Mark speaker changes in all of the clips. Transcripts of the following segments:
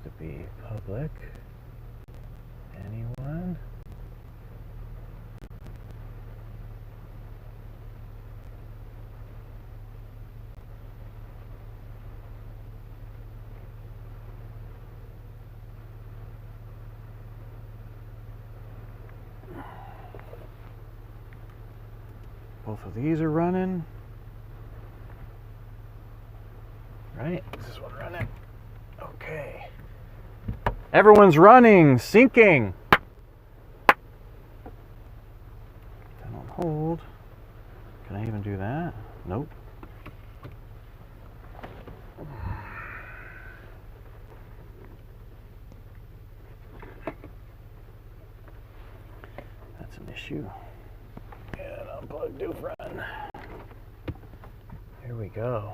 Speaker 1: to be public. Anyone? Both of these are running. Right? Is this one running? Okay. Everyone's running, syncing. Then on hold. Can I even do that? Nope. That's an issue. And unplug Dufresne. Here we go.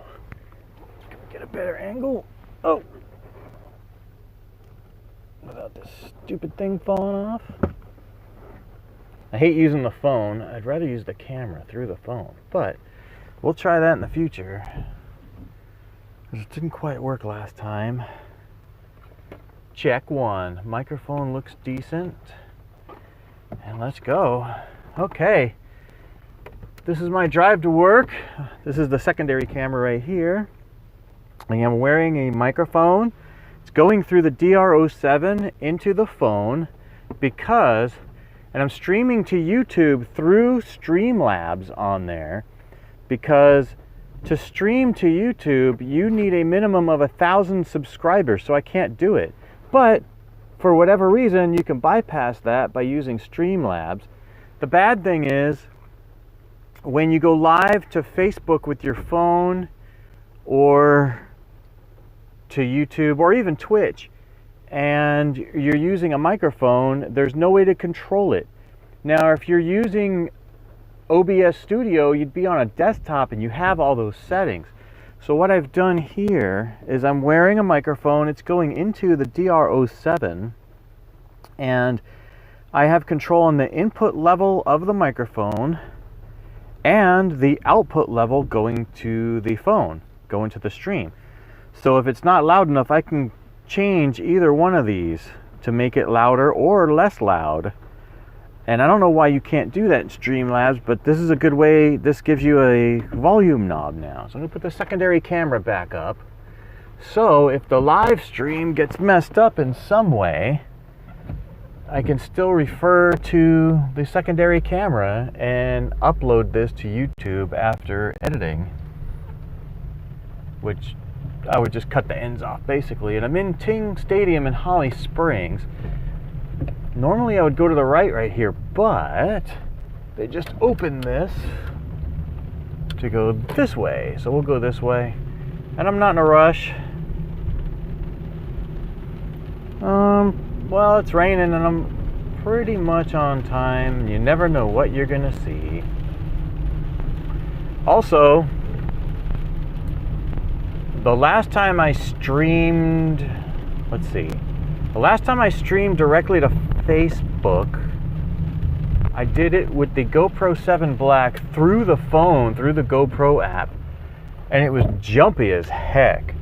Speaker 1: Can we get a better angle? Oh! Without this stupid thing falling off. I hate using the phone. I'd rather use the camera through the phone. But we'll try that in the future. It didn't quite work last time. Check one. Microphone looks decent. And let's go. Okay. This is my drive to work. This is the secondary camera right here. I am wearing a microphone. It's going through the DR07 into the phone because, and I'm streaming to YouTube through Streamlabs on there, because to stream to YouTube, you need a minimum of 1,000 subscribers, so I can't do it. But for whatever reason, you can bypass that by using Streamlabs. The bad thing is, when you go live to Facebook with your phone, or to YouTube, or even Twitch, and you're using a microphone, there's no way to control it. Now, if you're using OBS Studio, you'd be on a desktop and you have all those settings. So what I've done here is I'm wearing a microphone. It's going into the DR07, and I have control on the input level of the microphone and the output level going to the phone, going to the stream. So if it's not loud enough, I can change either one of these to make it louder or less loud. And I don't know why you can't do that in Streamlabs, but this is a good way. This gives you a volume knob now. So I'm going to put the secondary camera back up. So if the live stream gets messed up in some way, I can still refer to the secondary camera and upload this to YouTube after editing, which I would just cut the ends off basically. And I'm in Ting Stadium in Holly Springs. Normally I would go to the right here, but they just opened this to go this way. So we'll go this way. And I'm not in a rush. Well, it's raining and I'm pretty much on time. You never know what you're gonna see. Also, the last time I streamed, let's see. The last time I streamed directly to Facebook, I did it with the GoPro 7 Black through the phone, through the GoPro app, and it was jumpy as heck.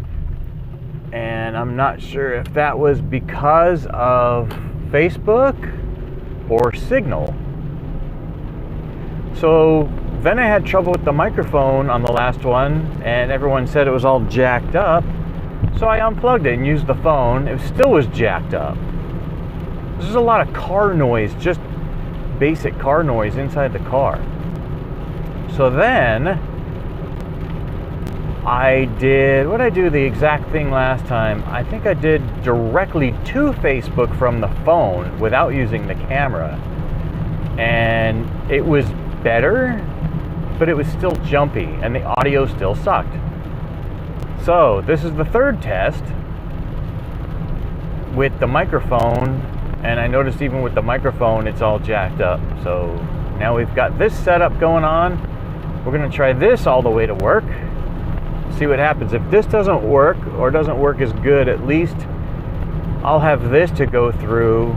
Speaker 1: And I'm not sure if that was because of Facebook or Signal. So then I had trouble with the microphone on the last one, and everyone said it was all jacked up. So I unplugged it and used the phone. It still was jacked up. There's a lot of car noise, just basic car noise inside the car. So then I did, what did I do the exact thing last time? I think I did directly to Facebook from the phone without using the camera. And it was better, but it was still jumpy and the audio still sucked. So this is the third test with the microphone, and I noticed even with the microphone it's all jacked up. So now we've got this setup going on. We're going to try this all the way to work. See what happens. If this doesn't work or doesn't work as good, at least I'll have this to go through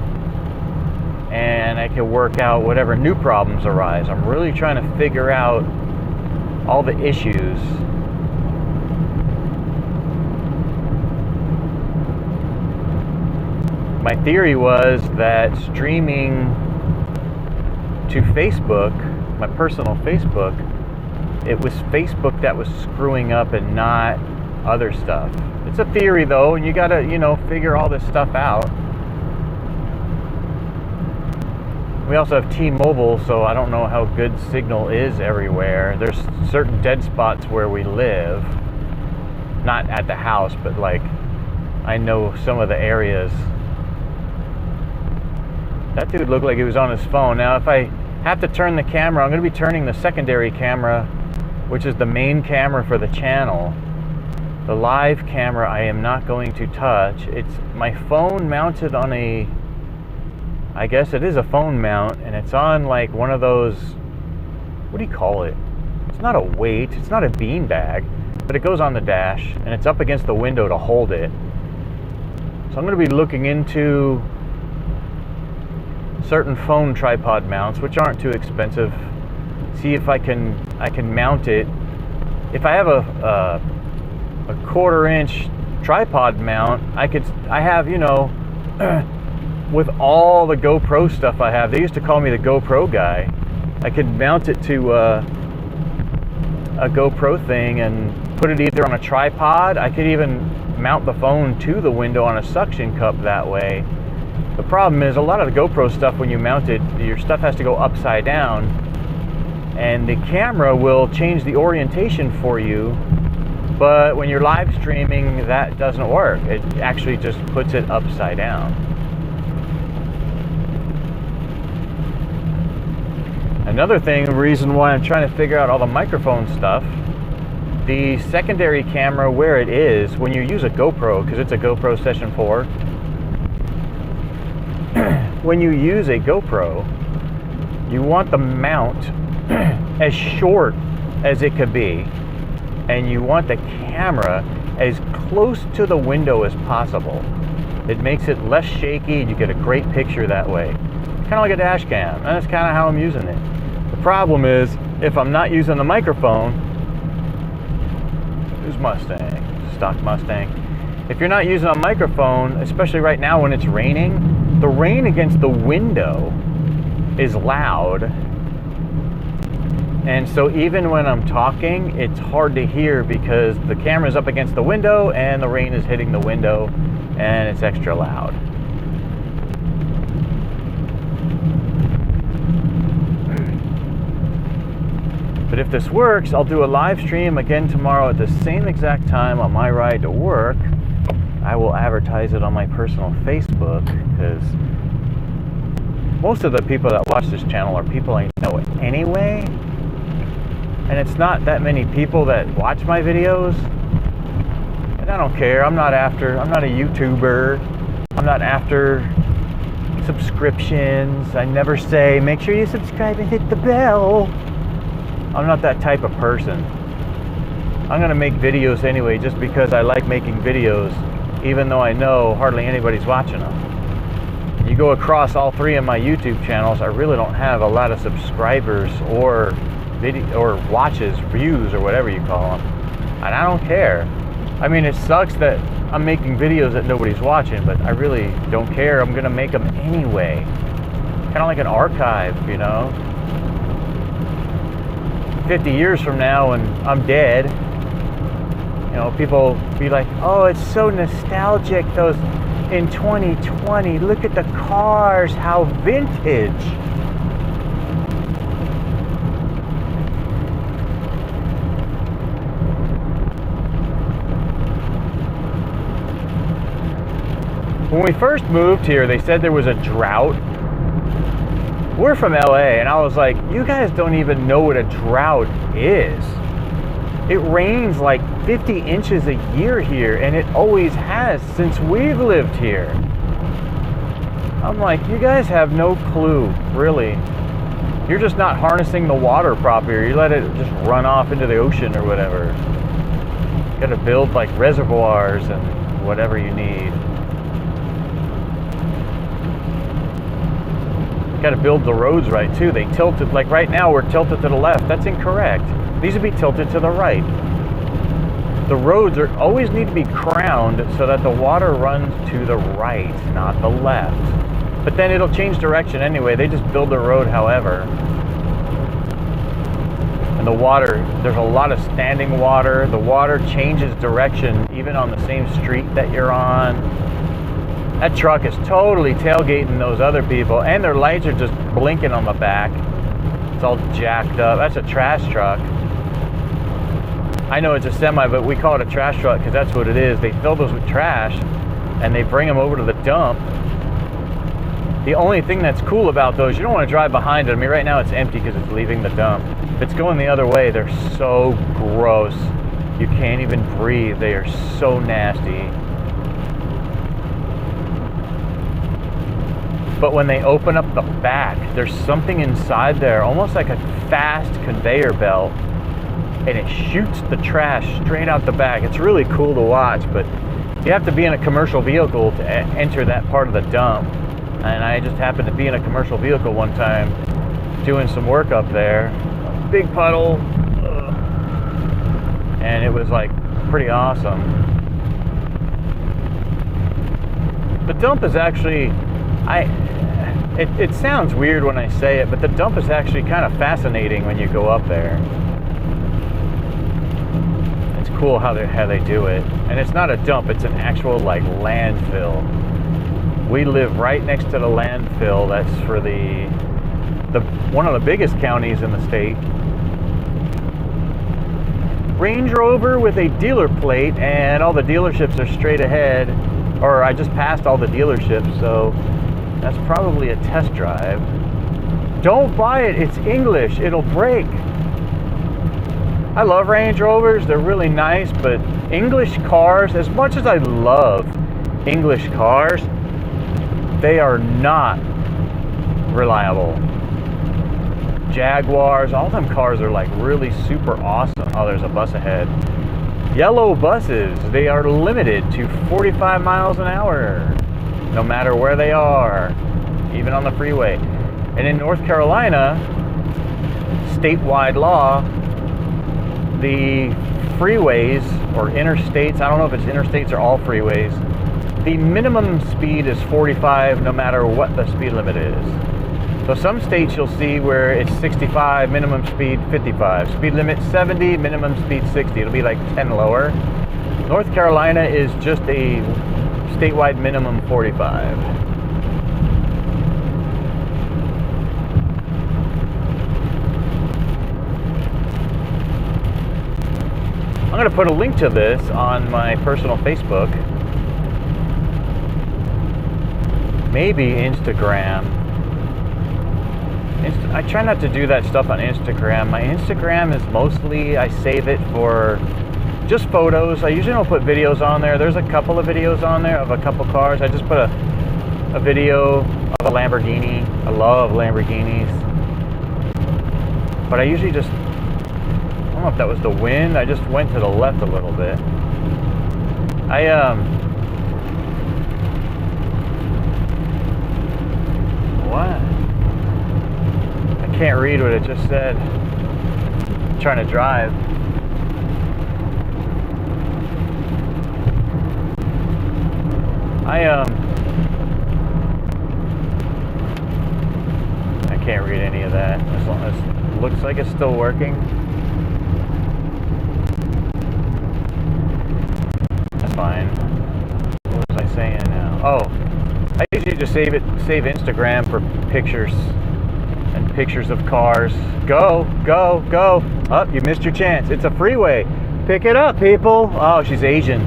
Speaker 1: and I can work out whatever new problems arise. I'm really trying to figure out all the issues. my theory was that streaming to Facebook, my personal Facebook, it was Facebook that was screwing up and not other stuff. It's a theory though, and you gotta, figure all this stuff out. We also have T-Mobile, so I don't know how good signal is everywhere. There's certain dead spots where we live. Not at the house, but like, I know some of the areas. That dude looked like he was on his phone. Now, if I have to turn the camera, I'm going to be turning the secondary camera, which is the main camera for the channel. The live camera I am not going to touch. It's my phone mounted on a, I guess it is a phone mount, and it's on like one of those, what do you call it? It's not a weight, it's not a bean bag, but it goes on the dash, and it's up against the window to hold it. So I'm going to be looking into certain phone tripod mounts, which aren't too expensive. See if I can mount it. If I have a 1/4 inch tripod mount, I have, with all the GoPro stuff I have, they used to call me the GoPro guy. I could mount it to a GoPro thing and put it either on a tripod. I could even mount the phone to the window on a suction cup that way. The problem is a lot of the GoPro stuff, when you mount it, your stuff has to go upside down, and the camera will change the orientation for you, but when you're live streaming, that doesn't work. It actually just puts it upside down. Another thing, the reason why I'm trying to figure out all the microphone stuff, the secondary camera where it is, when you use a GoPro, because it's a GoPro Session 4, when you use a GoPro, you want the mount as short as it could be, and you want the camera as close to the window as possible. It makes it less shaky, and you get a great picture that way. Kind of like a dash cam, and that's kind of how I'm using it. The problem is, if I'm not using the microphone, who's Mustang? Stock Mustang. If you're not using a microphone, especially right now when it's raining, the rain against the window is loud. And so even when I'm talking, it's hard to hear because the camera's up against the window and the rain is hitting the window and it's extra loud. But if this works, I'll do a live stream again tomorrow at the same exact time on my ride to work. I will advertise it on my personal Facebook, because most of the people that watch this channel are people I know anyway. And it's not that many people that watch my videos. And I don't care. I'm not a YouTuber. I'm not after subscriptions. I never say, make sure you subscribe and hit the bell. I'm not that type of person. I'm gonna make videos anyway just because I like making videos, even though I know hardly anybody's watching them. You go across all three of my YouTube channels, I really don't have a lot of subscribers or watches, views, or whatever you call them. And I don't care. I mean, it sucks that I'm making videos that nobody's watching, but I really don't care. I'm gonna make them anyway. Kind of like an archive, 50 years from now when I'm dead, people be like, oh, it's so nostalgic, those in 2020, look at the cars, how vintage. When we first moved here, they said there was a drought. We're from LA, and I was like, you guys don't even know what a drought is. It rains like 50 inches a year here, and it always has since we've lived here. I'm like, you guys have no clue, really. You're just not harnessing the water properly. You let it just run off into the ocean or whatever. You gotta build like reservoirs and whatever you need. Got to build the roads right too. They tilted, like right now we're tilted to the left. That's incorrect. These would be tilted to the right. the roads always need to be crowned so that the water runs to the right, not the left. But then it'll change direction anyway. They just build the road however. And the water, there's a lot of standing water. The water changes direction even on the same street that you're on. That truck is totally tailgating those other people, and their lights are just blinking on the back. It's all jacked up. That's a trash truck. I know it's a semi, but we call it a trash truck because that's what it is. They fill those with trash and they bring them over to the dump. The only thing that's cool about those, you don't want to drive behind it. I mean, right now it's empty because it's leaving the dump. If it's going the other way, they're so gross. You can't even breathe. They are so nasty. But when they open up the back, there's something inside there, almost like a fast conveyor belt, and it shoots the trash straight out the back. It's really cool to watch, but you have to be in a commercial vehicle to enter that part of the dump. And I just happened to be in a commercial vehicle one time doing some work up there. A big puddle. And it was like pretty awesome. The dump is actually, it sounds weird when I say it, but the dump is actually kind of fascinating when you go up there. It's cool how they do it. And it's not a dump, it's an actual like landfill. We live right next to the landfill. That's for the one of the biggest counties in the state. Range Rover with a dealer plate, and all the dealerships are straight ahead. Or I just passed all the dealerships, so that's probably a test drive. Don't buy it, it's English, it'll break. I love Range Rovers, they're really nice, but English cars, as much as I love English cars, they are not reliable. Jaguars, all them cars are like really super awesome. Oh, there's a bus ahead. Yellow buses, they are limited to 45 miles an hour, no matter where they are, even on the freeway. And in North Carolina, statewide law, the freeways or interstates, I don't know if it's interstates or all freeways, the minimum speed is 45 no matter what the speed limit is. So some states you'll see where it's 65, minimum speed 55. Speed limit 70, minimum speed 60. It'll be like 10 lower. North Carolina is just a statewide minimum 45. I'm going to put a link to this on my personal Facebook. Maybe Instagram. I try not to do that stuff on Instagram. My Instagram is mostly, I save it for just photos. I usually don't put videos on there. There's a couple of videos on there of a couple cars. I just put a video of a Lamborghini. I love Lamborghinis. But I usually just, I don't know if that was the wind. I just went to the left a little bit. What? I can't read what it just said. I'm trying to drive. I can't read any of that. As long as it looks like it's still working. That's fine. What was I saying now? Oh, I usually just save Instagram for pictures and pictures of cars. Go, go, go. Oh, you missed your chance. It's a freeway. Pick it up, people. Oh, she's Asian.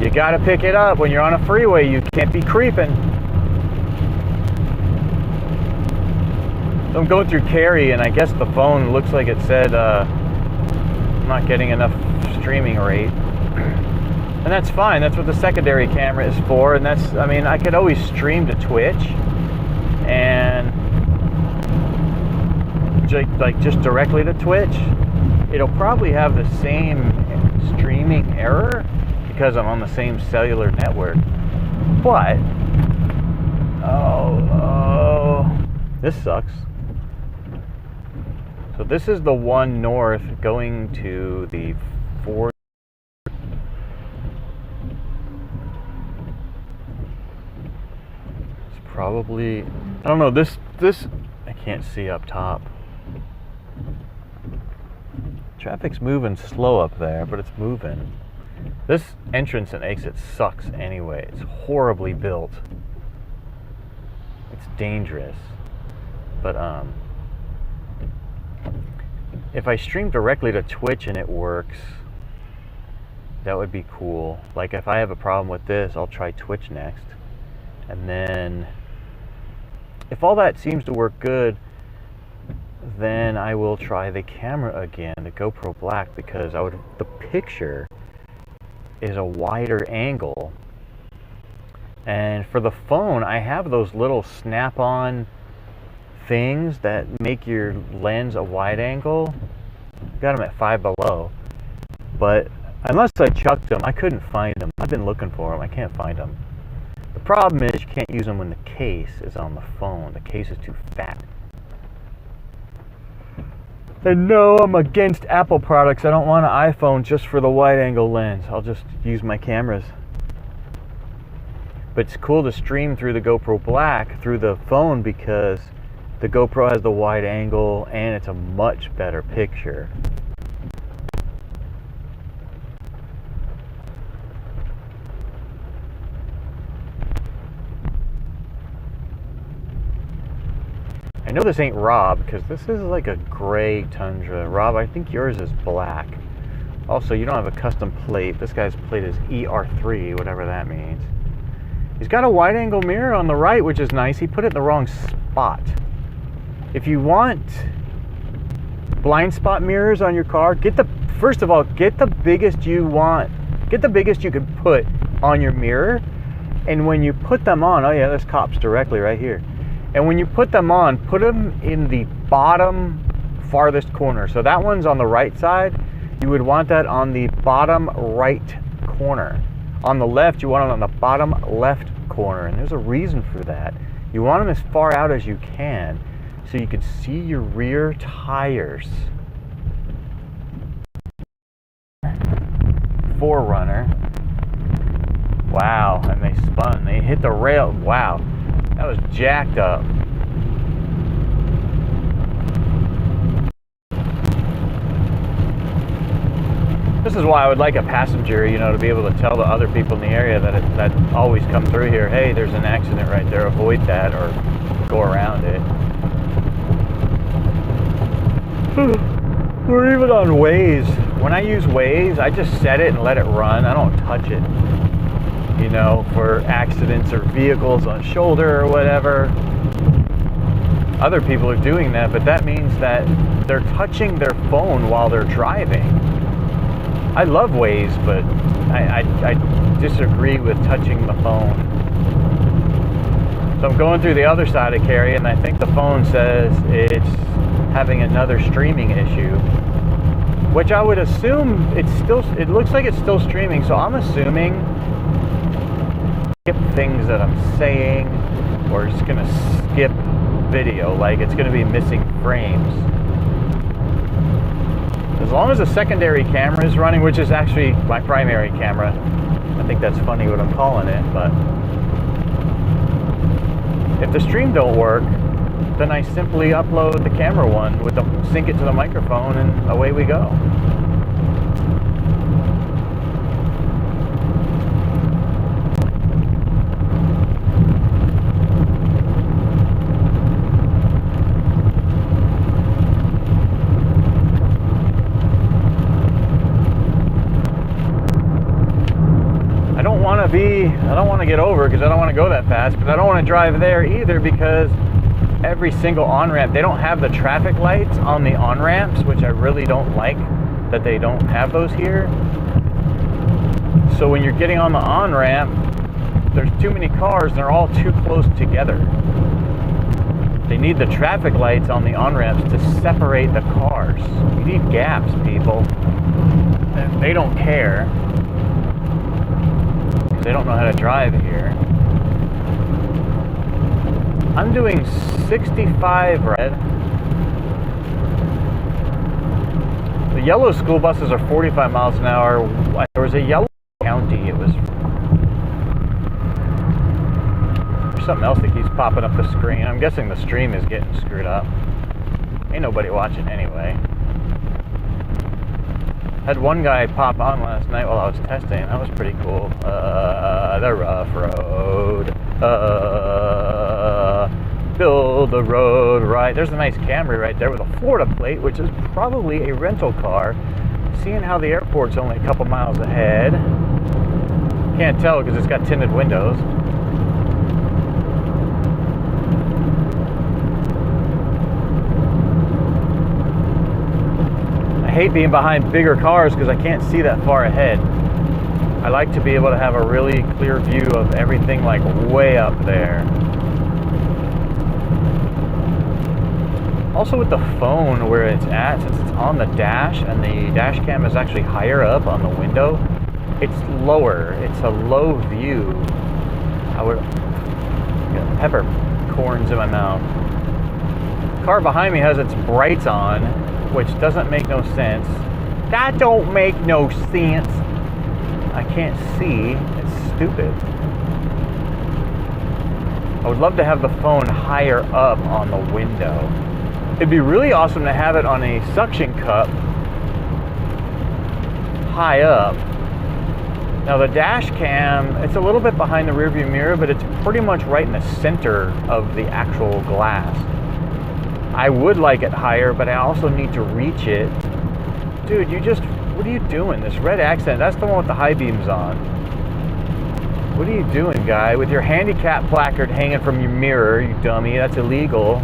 Speaker 1: You gotta pick it up. When you're on a freeway, you can't be creeping. So I'm going through Cary, and I guess the phone looks like it said I'm not getting enough streaming rate. And that's fine. That's what the secondary camera is for. And that's, I mean, I could always stream to Twitch and like just directly to Twitch. It'll probably have the same streaming error because I'm on the same cellular network. But this sucks. So this is the one north going to the 4 probably, I don't know, this, I can't see up top. Traffic's moving slow up there, but it's moving. This entrance and exit sucks anyway. It's horribly built. It's dangerous. But if I stream directly to Twitch and it works, that would be cool. Like if I have a problem with this, I'll try Twitch next. And then if all that seems to work good, then I will try the camera again, the GoPro Black, because the picture is a wider angle. And for the phone, I have those little snap-on things that make your lens a wide angle. Got them at Five Below. But unless I chucked them, I couldn't find them. I've been looking for them. I can't find them. The problem is you can't use them when the case is on the phone. The case is too fat. And no, I'm against Apple products. I don't want an iPhone just for the wide angle lens. I'll just use my cameras. But it's cool to stream through the GoPro Black through the phone because the GoPro has the wide angle and it's a much better picture. I know this ain't Rob because this is like a gray Tundra. Rob, I think yours is black. Also, you don't have a custom plate. This guy's plate is ER3, whatever that means. He's got a wide angle mirror on the right, which is nice. He put it in the wrong spot. If you want blind spot mirrors on your car, first of all, get the biggest you want. Get the biggest you can put on your mirror. And when you put them on, oh yeah, this cop's directly right here. And when you put them on, put them in the bottom farthest corner. So that one's on the right side. You would want that on the bottom right corner. On the left, you want it on the bottom left corner. And there's a reason for that. You want them as far out as you can so you can see your rear tires. 4Runner. Wow, and they spun. They hit the rail. Wow. That was jacked up. This is why I would like a passenger, you know, to be able to tell the other people in the area that always come through here, hey, there's an accident right there, avoid that or go around it. Or even on Waze. When I use Waze, I just set it and let it run. I don't touch it. You know, for accidents or vehicles on shoulder or whatever. Other people are doing that, but that means that they're touching their phone while they're driving. I love Waze, but I disagree with touching the phone. So I'm going through the other side of Cary, and I think the phone says it's having another streaming issue, which I would assume it looks like it's still streaming, so I'm assuming skip things that I'm saying, or it's gonna skip video, like it's gonna be missing frames. As long as the secondary camera is running, which is actually my primary camera. I think that's funny what I'm calling it, but if the stream don't work, then I simply upload the camera one with sync it to the microphone, and away we go. I don't want to get over because I don't want to go that fast, but I don't want to drive there either because every single on-ramp, they don't have the traffic lights on the on-ramps, which I really don't like that they don't have those here. So when you're getting on the on-ramp, there's too many cars and they're all too close together. They need the traffic lights on the on-ramps to separate the cars. You need gaps, people. And they don't care. They don't know how to drive here. I'm doing 65 red. The yellow school buses are 45 miles an hour. There was a yellow county. It was something else that keeps popping up the screen. I'm guessing the stream is getting screwed up. Ain't nobody watching anyway. Had one guy pop on last night while I was testing. That was pretty cool. The rough road. Build the road right. There's a nice Camry right there with a Florida plate, which is probably a rental car. Seeing how the airport's only a couple miles ahead. Can't tell because it's got tinted windows. I hate being behind bigger cars because I can't see that far ahead. I like to be able to have a really clear view of everything, like way up there. Also with the phone where it's at, since it's on the dash and the dash cam is actually higher up on the window, it's lower. It's a low view. I would get peppercorns in my mouth. The car behind me has its brights on, which doesn't make no sense. That don't make no sense. I can't see. It's stupid. I would love to have the phone higher up on the window. It'd be really awesome to have it on a suction cup high up. Now the dash cam, it's a little bit behind the rearview mirror, but it's pretty much right in the center of the actual glass. I would like it higher, but I also need to reach it. Dude, what are you doing? This red accent, that's the one with the high beams on. What are you doing, guy? With your handicap placard hanging from your mirror, you dummy, that's illegal.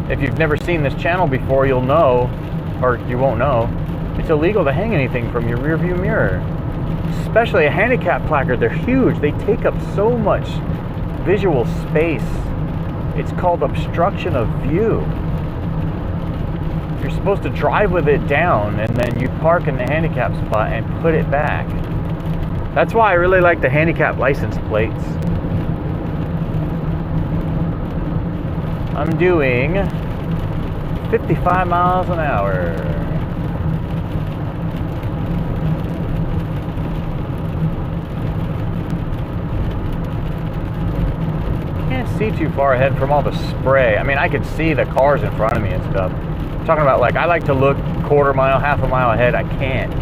Speaker 1: If you've never seen this channel before, you'll know, or you won't know, it's illegal to hang anything from your rearview mirror. Especially a handicap placard, they're huge. They take up so much visual space. It's called obstruction of view. You're supposed to drive with it down and then you park in the handicap spot and put it back. That's why I really like the handicap license plates. I'm doing 55 miles an hour. Can't see too far ahead from all the spray. I mean, I can see the cars in front of me and stuff. I'm talking about, like, I like to look quarter mile, half a mile ahead. I can't.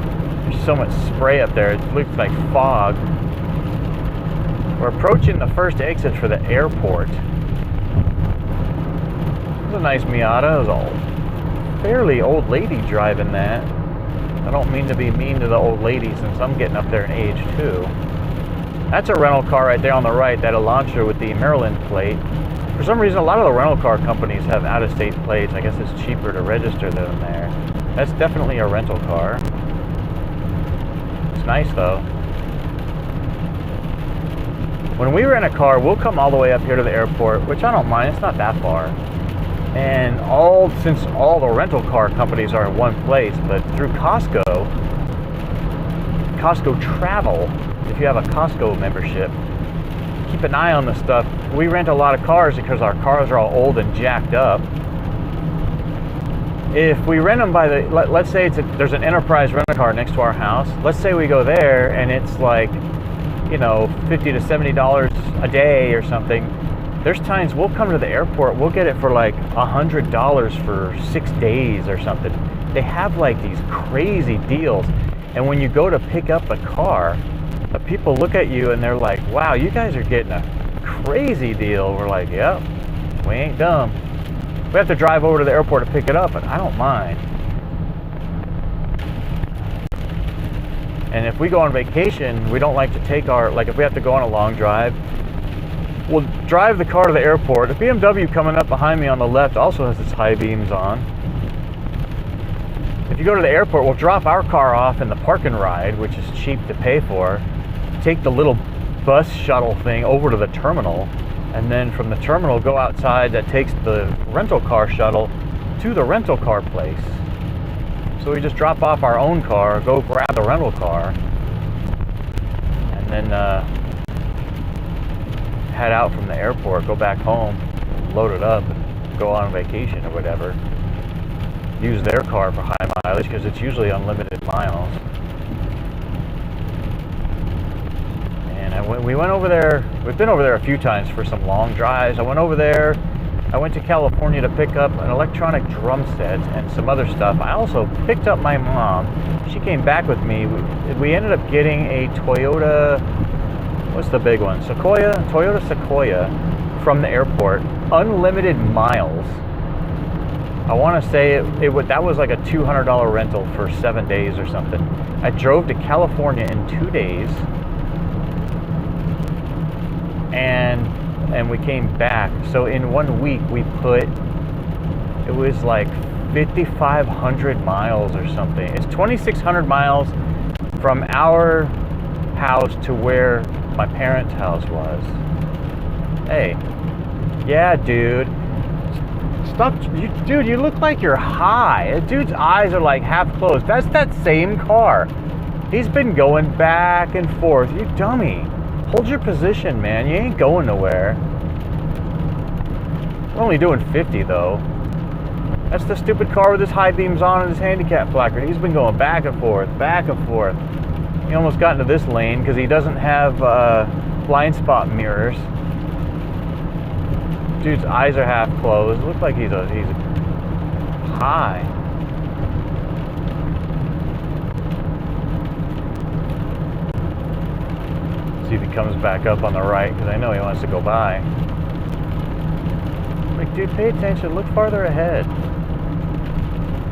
Speaker 1: There's so much spray up there. It looks like fog. We're approaching the first exit for the airport. A nice Miata. It was a fairly old lady driving that. I don't mean to be mean to the old lady since I'm getting up there in age too. That's a rental car right there on the right, that Elantra with the Maryland plate. For some reason, a lot of the rental car companies have out-of-state plates. I guess it's cheaper to register them there. That's definitely a rental car. It's nice though. When we rent a car, we'll come all the way up here to the airport, which I don't mind. It's not that far. And since all the rental car companies are in one place, but through Costco Travel, if you have a Costco membership, keep an eye on the stuff. We rent a lot of cars because our cars are all old and jacked up. If we rent them by let's say there's an Enterprise rent-a-car next to our house. Let's say we go there and it's like, you know, $50 to $70 a day or something. There's times we'll come to the airport, we'll get it for like $100 for 6 days or something. They have like these crazy deals. And when you go to pick up the car, the people look at you and they're like, wow, you guys are getting a crazy deal. We're like, yep, we ain't dumb. We have to drive over to the airport to pick it up, but I don't mind. And if we go on vacation, we don't like to take like if we have to go on a long drive, we'll drive the car to the airport. The BMW coming up behind me on the left also has its high beams on. If you go to the airport, we'll drop our car off in the park and ride, which is cheap to pay for. Take the little bus shuttle thing over to the terminal, and then from the terminal go outside. That takes the rental car shuttle to the rental car place. So we just drop off our own car, go grab the rental car, and then head out from the airport, go back home, load it up, and go on vacation or whatever. Use their car for high mileage because it's usually unlimited miles. And we went over there. We've been over there a few times for some long drives. I went over there. I went to California to pick up an electronic drum set and some other stuff. I also picked up my mom. She came back with me. We ended up getting a Toyota, what's the big one? Toyota Sequoia from the airport. Unlimited miles. I want to say that was like a $200 rental for 7 days or something. I drove to California in 2 days. And we came back. So in 1 week we put, it was like 5,500 miles or something. It's 2,600 miles from our house to where my parents' house was. Hey, yeah, dude. Stop, dude, you look like you're high. The dude's eyes are like half closed. That's that same car. He's been going back and forth. You dummy. Hold your position, man. You ain't going nowhere. We're only doing 50 though. That's the stupid car with his high beams on and his handicap placard. He's been going back and forth, back and forth. He almost got into this lane because he doesn't have blind spot mirrors. Dude's eyes are half closed. Looks like he's high. See if he comes back up on the right, because I know he wants to go by. Like, dude, pay attention. Look farther ahead.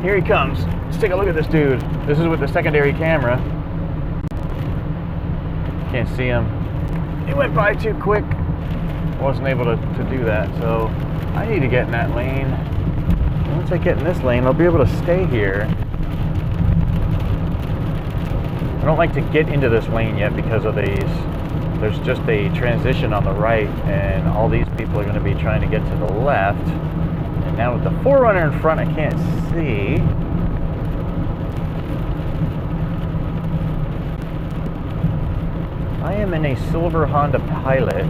Speaker 1: Here he comes. Let's take a look at this dude. This is with the secondary camera. Can't see him. He went by too quick. Wasn't able to do that, so I need to get in that lane. And once I get in this lane, I'll be able to stay here. I don't like to get into this lane yet because of these. There's just a transition on the right, and all these people are going to be trying to get to the left. And now with the 4Runner in front, I can't see. I am in a silver Honda Pilot,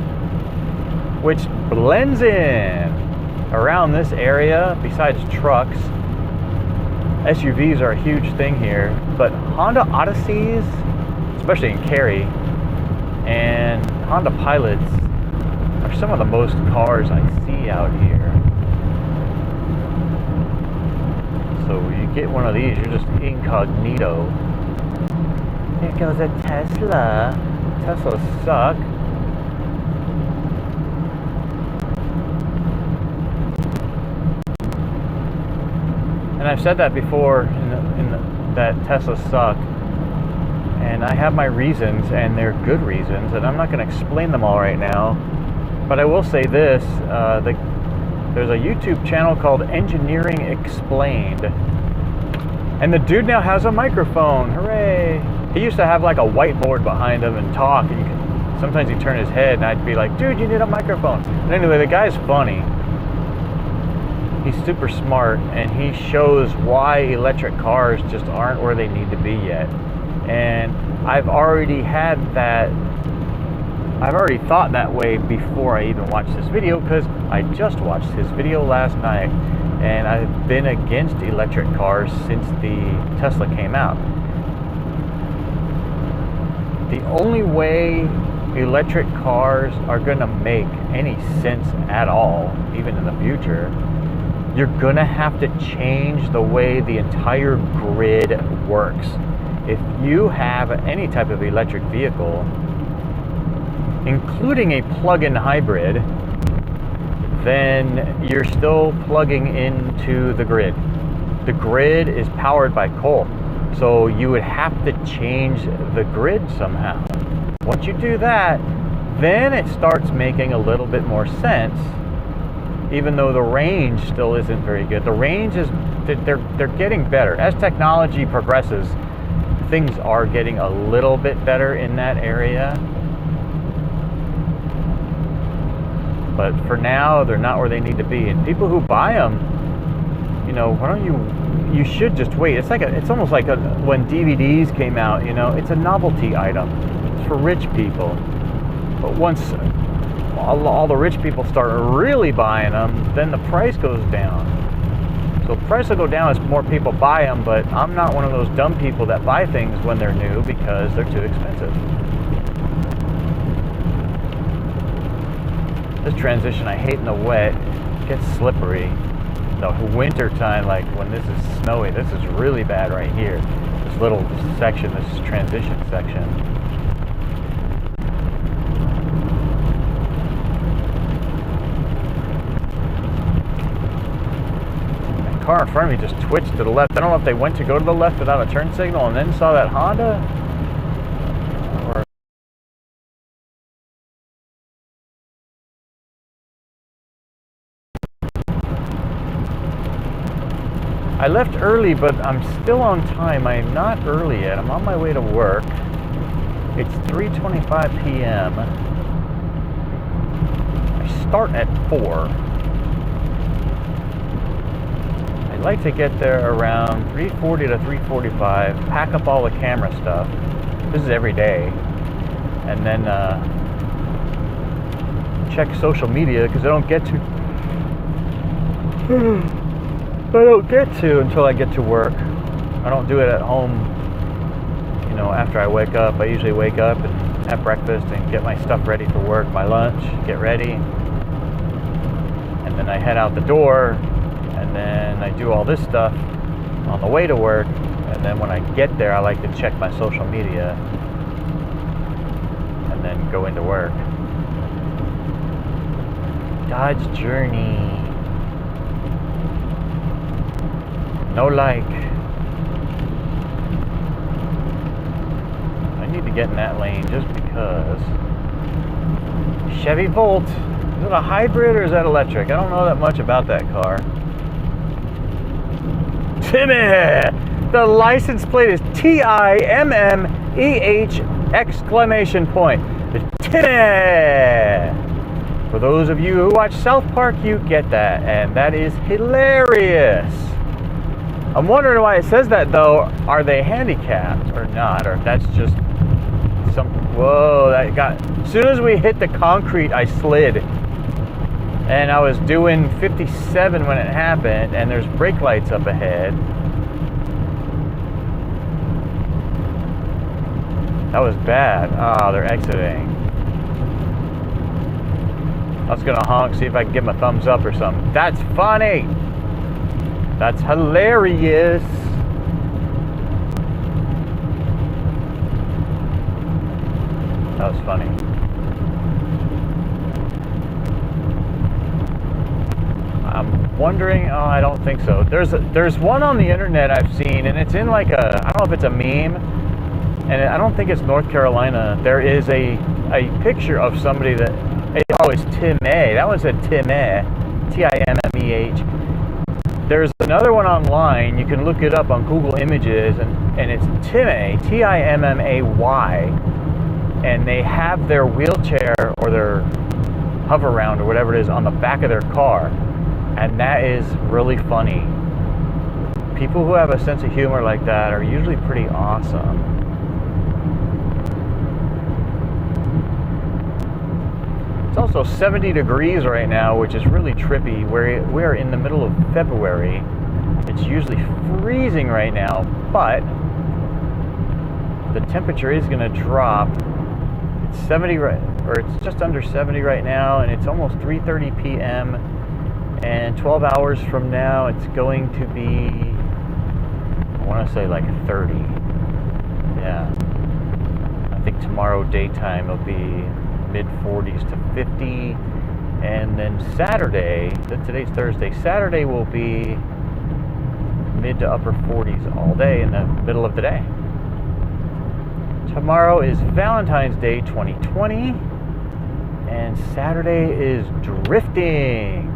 Speaker 1: which blends in around this area. Besides trucks, SUVs are a huge thing here, but Honda Odysseys, especially in Cary, and Honda Pilots are some of the most cars I see out here. So you get one of these, you're just incognito. There goes a Tesla. Teslas suck. And I've said that before, that Teslas suck. And I have my reasons, and they're good reasons, and I'm not going to explain them all right now. But I will say this, there's a YouTube channel called Engineering Explained. And the dude now has a microphone, hooray! He used to have like a whiteboard behind him and talk, and sometimes he'd turn his head and I'd be like, dude, you need a microphone. But anyway, the guy's funny. He's super smart, and he shows why electric cars just aren't where they need to be yet. And I've already thought that way before I even watched this video, because I just watched his video last night, and I've been against electric cars since the Tesla came out. The only way electric cars are going to make any sense at all, even in the future, you're going to have to change the way the entire grid works. If you have any type of electric vehicle, including a plug-in hybrid, then you're still plugging into the grid. The grid is powered by coal, so you would have to change the grid somehow. Once you do that, then it starts making a little bit more sense, even though the range still isn't very good. The range is, they're getting better. As technology progresses, things are getting a little bit better in that area. But for now, they're not where they need to be. And people who buy them, you know, why don't you should just wait. It's almost like when DVDs came out, you know, it's a novelty item. It's for rich people. But once all the rich people start really buying them, then the price goes down. So the price will go down as more people buy them, but I'm not one of those dumb people that buy things when they're new because they're too expensive. This transition I hate in the wet. It gets slippery. The winter time, like when this is snowy, this is really bad right here. This little section, this transition section. The car in front of me just twitched to the left. I don't know if they went to go to the left without a turn signal and then saw that Honda. Or I left early, but I'm still on time. I am not early yet. I'm on my way to work. It's 3:25 p.m. I start at 4. I'd like to get there around 3:40 to 3:45, pack up all the camera stuff. This is every day. And then check social media, because I don't get to until I get to work. I don't do it at home, you know, after I wake up. I usually wake up and have breakfast and get my stuff ready for work, my lunch, get ready. And then I head out the door, and then I do all this stuff on the way to work. And then when I get there, I like to check my social media and then go into work. Dodge Journey. No like. I need to get in that lane just because. Chevy Volt. Is it a hybrid or is that electric? I don't know that much about that car. Timmy! The license plate is TIMMEH exclamation point. Timmy! For those of you who watch South Park, you get that. And that is hilarious. I'm wondering why it says that, though. Are they handicapped or not? Or if that's just some... Whoa, that got... As soon as we hit the concrete, I slid. And I was doing 57 when it happened, and there's brake lights up ahead. That was bad. Oh, they're exiting. I was gonna honk, see if I can give them a thumbs up or something. That's funny! That's hilarious. That was funny. I'm wondering, oh, I don't think so. There's one on the internet I've seen, and it's in like a, I don't know if it's a meme, and I don't think it's North Carolina. There is a picture of somebody that, oh, it's Timmy. That one said Timmy, Timmeh. There's another one online. You can look it up on Google Images, and it's Timmy, Timmay, and they have their wheelchair or their hover-round or whatever it is on the back of their car, and that is really funny. People who have a sense of humor like that are usually pretty awesome. It's also 70 degrees right now, which is really trippy. We're in the middle of February. It's usually freezing right now, but the temperature is going to drop. It's 70, or it's just under 70 right now, and it's almost 3:30 p.m. And 12 hours from now, it's going to be, I want to say like 30. Yeah. I think tomorrow daytime will be mid-40s to 50, and then Saturday, today's Thursday, Saturday will be mid to upper 40s all day in the middle of the day. Tomorrow is Valentine's Day 2020, and Saturday is drifting.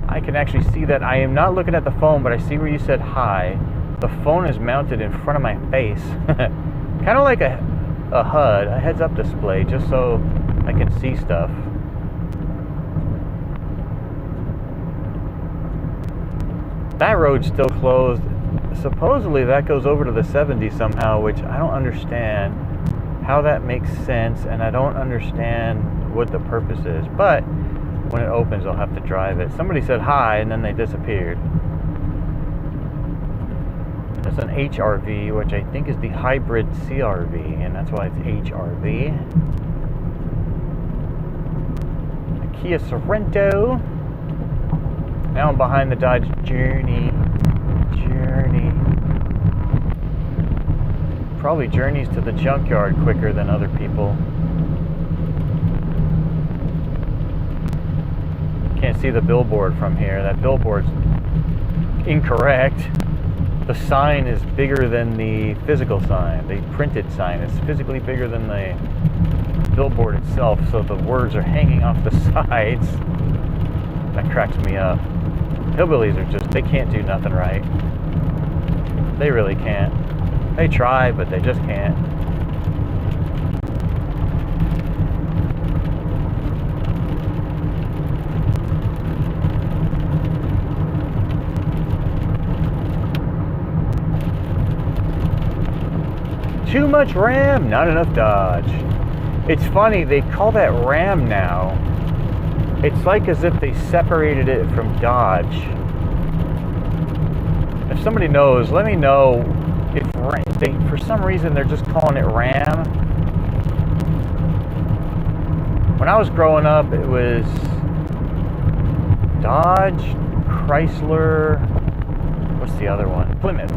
Speaker 1: I can actually see that. I am not looking at the phone, but I see where you said hi. The phone is mounted in front of my face. Kind of like a HUD, a heads-up display, just so I can see stuff. That road's still closed. Supposedly that goes over to the 70 somehow, which I don't understand how that makes sense, and I don't understand what the purpose is. But when it opens, I'll have to drive it. Somebody said hi, and then they disappeared. That's an HRV, which I think is the hybrid CRV, and that's why it's HRV. A Kia Sorento. Now I'm behind the Dodge Journey. Probably journeys to the junkyard quicker than other people. Can't see the billboard from here. That billboard's incorrect. The sign is bigger than the physical sign. The printed sign is physically bigger than the billboard itself, so the words are hanging off the sides. That cracks me up. Hillbillies are just, they can't do nothing right. They really can't. They try, but they just can't. Too much Ram, not enough Dodge. It's funny, they call that Ram now. It's like as if they separated it from Dodge. If somebody knows, let me know if they, for some reason, they're just calling it Ram. When I was growing up, it was Dodge, Chrysler, what's the other one? Plymouth,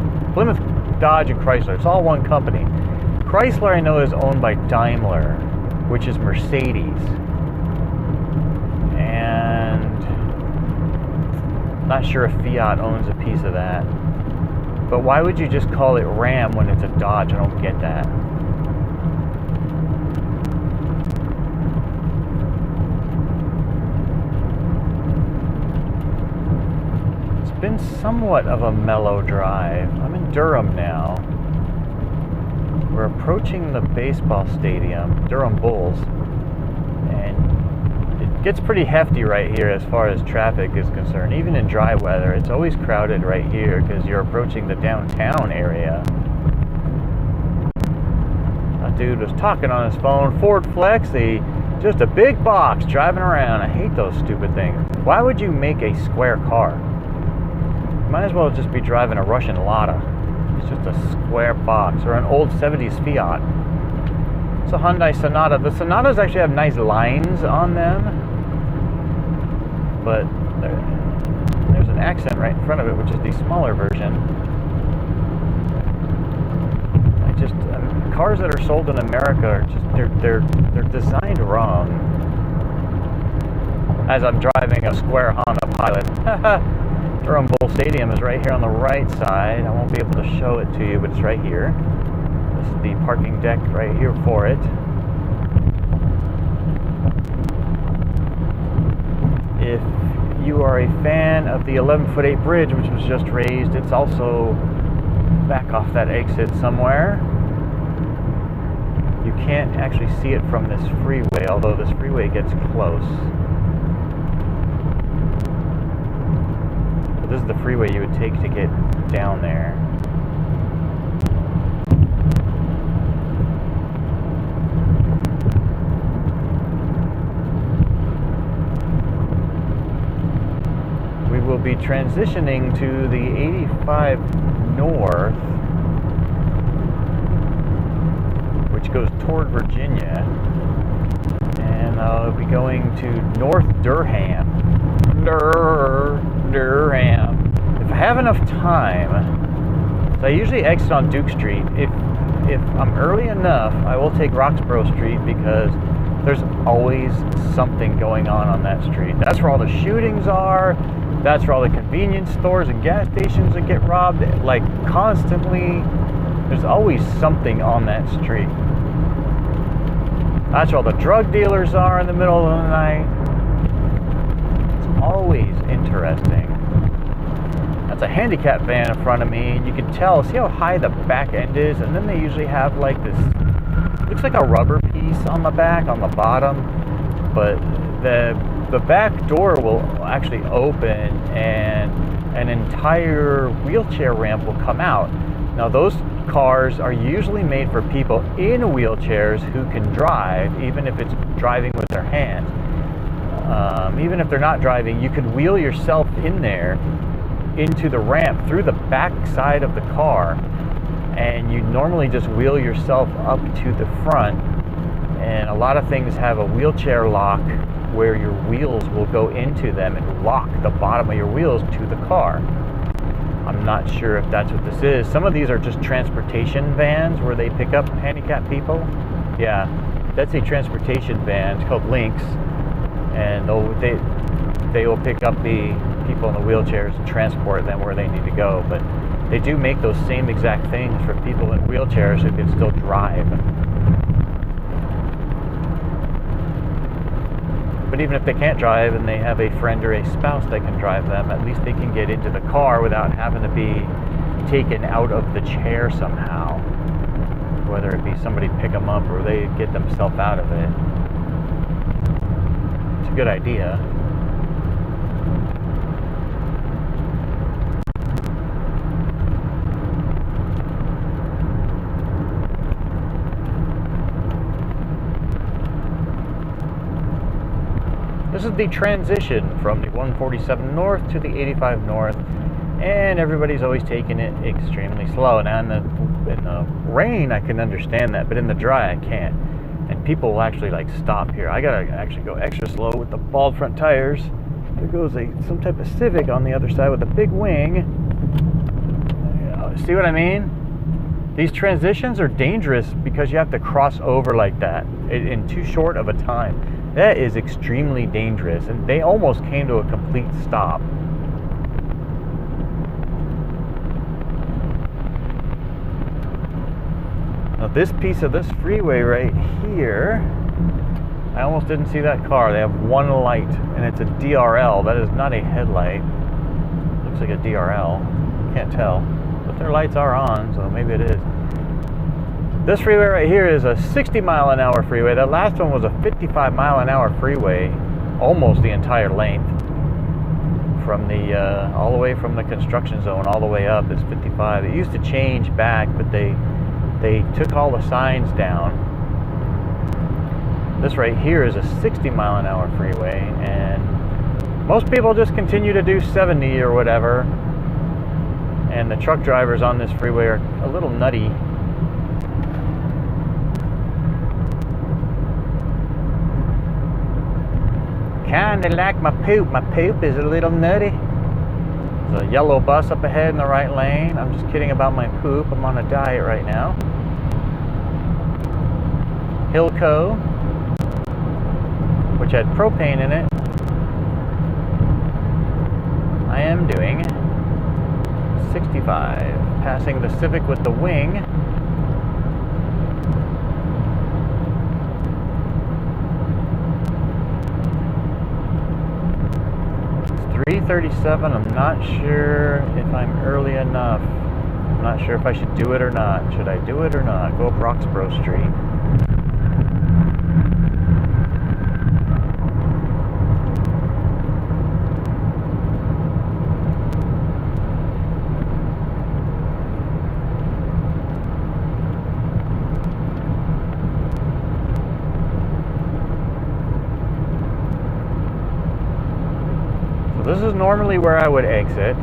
Speaker 1: Dodge, and Chrysler. It's all one company. Chrysler, I know, is owned by Daimler, which is Mercedes. And not sure if Fiat owns a piece of that. But why would you just call it Ram when it's a Dodge? I don't get that. It's been somewhat of a mellow drive. I'm in Durham now. We're approaching the baseball stadium, Durham Bulls, and it gets pretty hefty right here as far as traffic is concerned. Even in dry weather, it's always crowded right here because you're approaching the downtown area. That dude was talking on his phone. Ford Flex, just a big box driving around. I hate those stupid things. Why would you make a square car? You might as well just be driving a Russian Lada. It's just a square box, or an old 70s Fiat. It's a Hyundai Sonata. The Sonatas actually have nice lines on them, but there's an accent right in front of it, which is the smaller version. Cars that are sold in America are just they're designed wrong. As I'm driving a square Honda Pilot. Durham Bull Stadium is right here on the right side. I won't be able to show it to you, but it's right here. This is the parking deck right here for it. If you are a fan of the 11'8" bridge, which was just raised, it's also back off that exit somewhere. You can't actually see it from this freeway, although this freeway gets close. This is the freeway you would take to get down there. We will be transitioning to the 85 North, which goes toward Virginia, and I'll be going to North Durham. Durham. If I have enough time, so I usually exit on Duke Street. If I'm early enough, I will take Roxborough Street because there's always something going on that street. That's where all the shootings are. That's where all the convenience stores and gas stations that get robbed. Like constantly, there's always something on that street. That's where all the drug dealers are in the middle of the night. Always interesting. That's a handicap van in front of me, and you can tell, see how high the back end is, and then they usually have like this, looks like a rubber piece on the back, on the bottom, but the back door will actually open and an entire wheelchair ramp will come out. Now those cars are usually made for people in wheelchairs who can drive, even if it's driving with their hands. Even if they're not driving, you can wheel yourself in there into the ramp through the back side of the car, and you normally just wheel yourself up to the front, and a lot of things have a wheelchair lock where your wheels will go into them and lock the bottom of your wheels to the car. I'm not sure if that's what this is. Some of these are just transportation vans where they pick up handicapped people. Yeah, that's a transportation van. It's called Lynx, and they will pick up the people in the wheelchairs and transport them where they need to go. But they do make those same exact things for people in wheelchairs who can still drive. But even if they can't drive and they have a friend or a spouse that can drive them, at least they can get into the car without having to be taken out of the chair somehow. Whether it be somebody pick them up or they get themselves out of it. It's a good idea. This is the transition from the 147 North to the 85 North, and everybody's always taking it extremely slow. Now in the rain I can understand that, but in the dry I can't. And people will actually like stop here. I gotta actually go extra slow with the bald front tires. There goes some type of Civic on the other side with a big wing. See what I mean? These transitions are dangerous because you have to cross over like that in too short of a time. That is extremely dangerous, and they almost came to a complete stop. Now this piece of this freeway right here, I almost didn't see that car. They have one light, and it's a DRL. That is not a headlight. Looks like a DRL. Can't tell, but their lights are on, so maybe it is. This freeway right here is a 60-mile-an-hour freeway. That last one was a 55-mile-an-hour freeway, almost the entire length. From the all the way from the construction zone all the way up is 55. It used to change back, but they took all the signs down. This right here is a 60-mile-an-hour freeway, and most people just continue to do 70 or whatever. And the truck drivers on this freeway are a little nutty. Kinda like my poop. My poop is a little nutty. There's a yellow bus up ahead in the right lane. I'm just kidding about my poop. I'm on a diet right now. Hilco, which had propane in it. I am doing 65. Passing the Civic with the wing. 3:37. I'm not sure if I'm early enough. I'm not sure if I should do it or not. Should I do it or not? Go up Roxborough Street. This is normally where I would exit.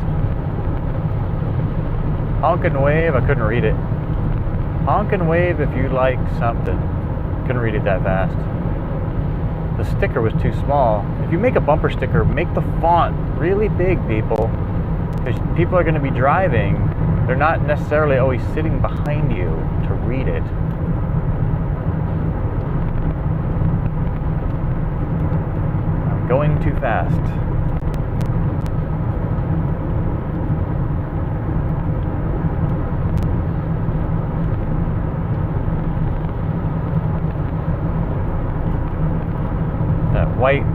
Speaker 1: Honk and wave. I couldn't read it. Honk and wave if you like something. Couldn't read it that fast. The sticker was too small. If you make a bumper sticker, make the font really big, people. Because people are going to be driving. They're not necessarily always sitting behind you to read it. I'm going too fast. White,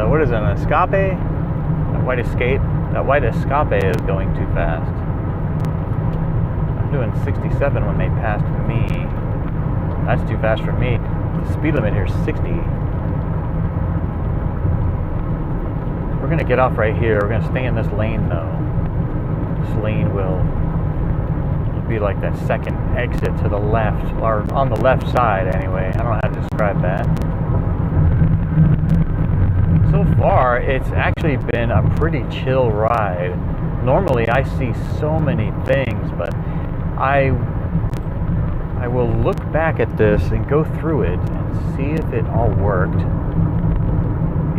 Speaker 1: what is it, an Escape? That white Escape? That white Escape is going too fast. I'm doing 67 when they passed me. That's too fast for me. The speed limit here is 60. We're going to get off right here. We're going to stay in this lane though. This lane will be like that second exit to the left, or on the left side anyway. I don't know how to describe that. So far, it's actually been a pretty chill ride. Normally I see so many things, but I will look back at this and go through it and see if it all worked.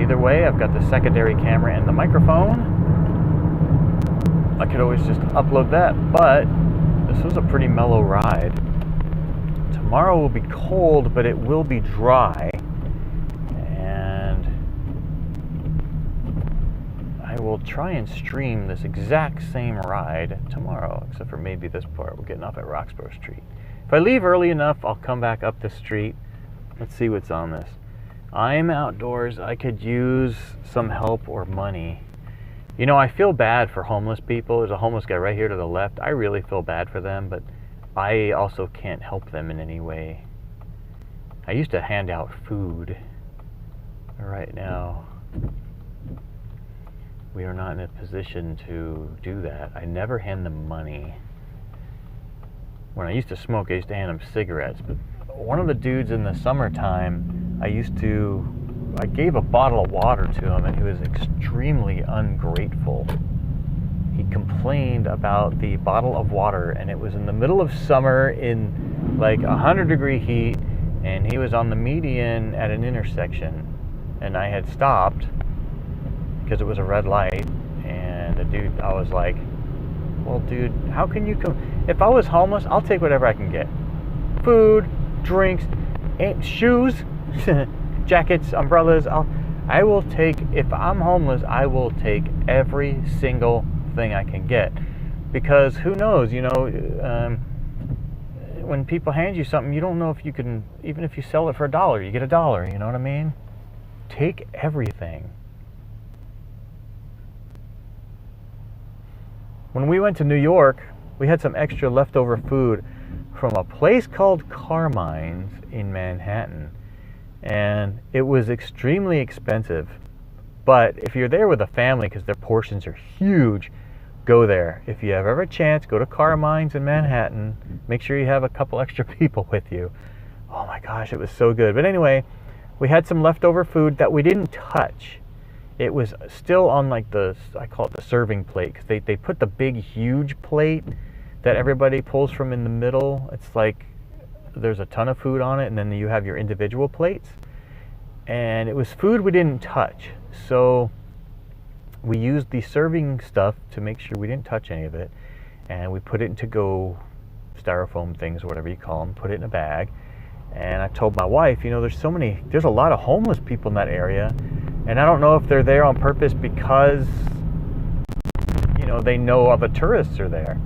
Speaker 1: Either way, I've got the secondary camera and the microphone. I could always just upload that, but this was a pretty mellow ride. Tomorrow will be cold, but it will be dry. And I will try and stream this exact same ride tomorrow, except for maybe this part. We're getting off at Roxborough Street. If I leave early enough, I'll come back up the street. Let's see what's on this. I'm outdoors. I could use some help or money. You know, I feel bad for homeless people. There's a homeless guy right here to the left. I really feel bad for them, but I also can't help them in any way. I used to hand out food. Right now, we are not in a position to do that. I never hand them money. When I used to smoke, I used to hand them cigarettes, but one of the dudes in the summertime, I gave a bottle of water to him, and he was extremely ungrateful. He complained about the bottle of water, and it was in the middle of summer in like 100-degree heat, and he was on the median at an intersection, and I had stopped because it was a red light, and the dude, I was like, well, dude, how can you come? If I was homeless, I'll take whatever I can get. Food, drinks, shoes, jackets, umbrellas. I will take, if I'm homeless, I will take every single thing I can get. Because who knows, you know, when people hand you something, you don't know if you can, even if you sell it for $1, you get $1, you know what I mean? Take everything. When we went to New York, we had some extra leftover food from a place called Carmine's in Manhattan, and it was extremely expensive. But if you're there with a family, because their portions are huge, go there. If you have ever a chance, go to Carmine's in Manhattan. Make sure you have a couple extra people with you. Oh my gosh, it was so good. But anyway, we had some leftover food that we didn't touch. It was still on like I call it the serving plate, because they put the big huge plate that everybody pulls from in the middle. It's like there's a ton of food on it, and then you have your individual plates. And it was food we didn't touch. So we used the serving stuff to make sure we didn't touch any of it. And we put it into styrofoam things, or whatever you call them, put it in a bag. And I told my wife, you know, there's a lot of homeless people in that area. And I don't know if they're there on purpose because, you know, they know all the tourists are there.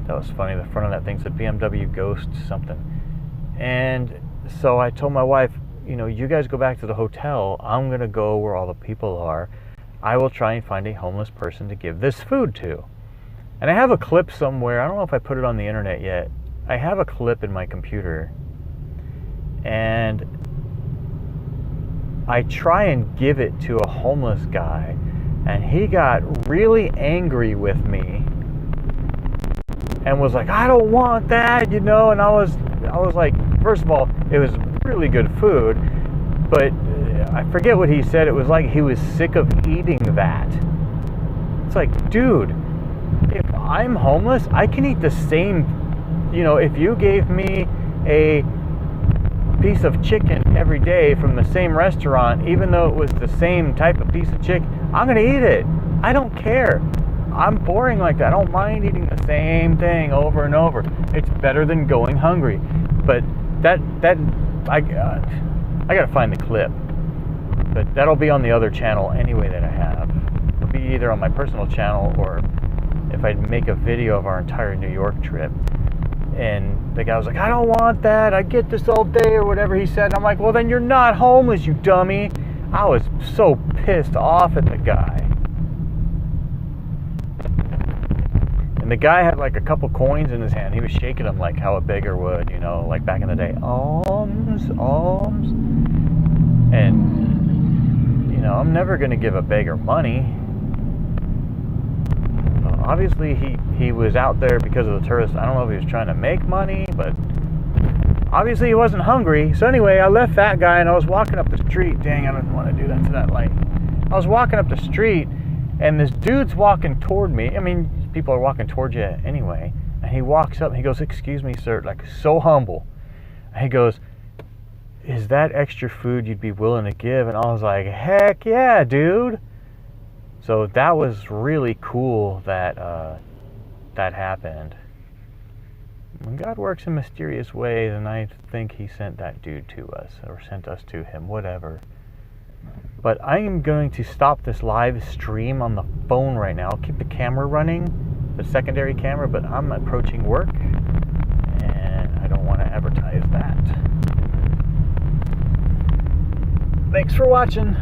Speaker 1: That was funny. The front of that thing said BMW Ghost something. And so I told my wife, you know, you guys go back to the hotel. I'm going to go where all the people are. I will try and find a homeless person to give this food to. And I have a clip somewhere. I don't know if I put it on the internet yet. I have a clip in my computer. And I try and give it to a homeless guy, and he got really angry with me and was like, I don't want that, you know. And I was like, first of all, it was really good food, but I forget what he said. It was like he was sick of eating that. It's like, dude, if I'm homeless, I can eat the same, you know, if you gave me a piece of chicken every day from the same restaurant, even though it was the same type of piece of chicken, I'm gonna eat it. I don't care. I'm boring like that. I don't mind eating the same thing over and over. It's better than going hungry. But I gotta find the clip. But that'll be on the other channel anyway that I have. It'll be either on my personal channel, or if I make a video of our entire New York trip. And the guy was like, I don't want that. I get this all day, or whatever he said. And I'm like, well, then you're not homeless, you dummy. I was so pissed off at the guy. And the guy had like a couple coins in his hand. He was shaking them like how a beggar would, you know, like back in the day. Alms, alms. And, you know, I'm never going to give a beggar money. Obviously, he was out there because of the tourists. I don't know if he was trying to make money, but obviously he wasn't hungry. So anyway, I left that guy, and I was walking up the street. Dang, I didn't want to do that to that light. I was walking up the street, And this dude's walking toward me. I mean, people are walking towards you anyway. And he walks up and he goes, "Excuse me, sir," like so humble. And he goes, "Is that extra food you'd be willing to give?" And I was like, "Heck yeah, dude." So that was really cool that that happened. When God works in mysterious ways, and I think he sent that dude to us, or sent us to him, whatever. But I am going to stop this live stream on the phone right now. I'll keep the camera running, the secondary camera, but I'm approaching work, and I don't want to advertise that. Thanks for watching.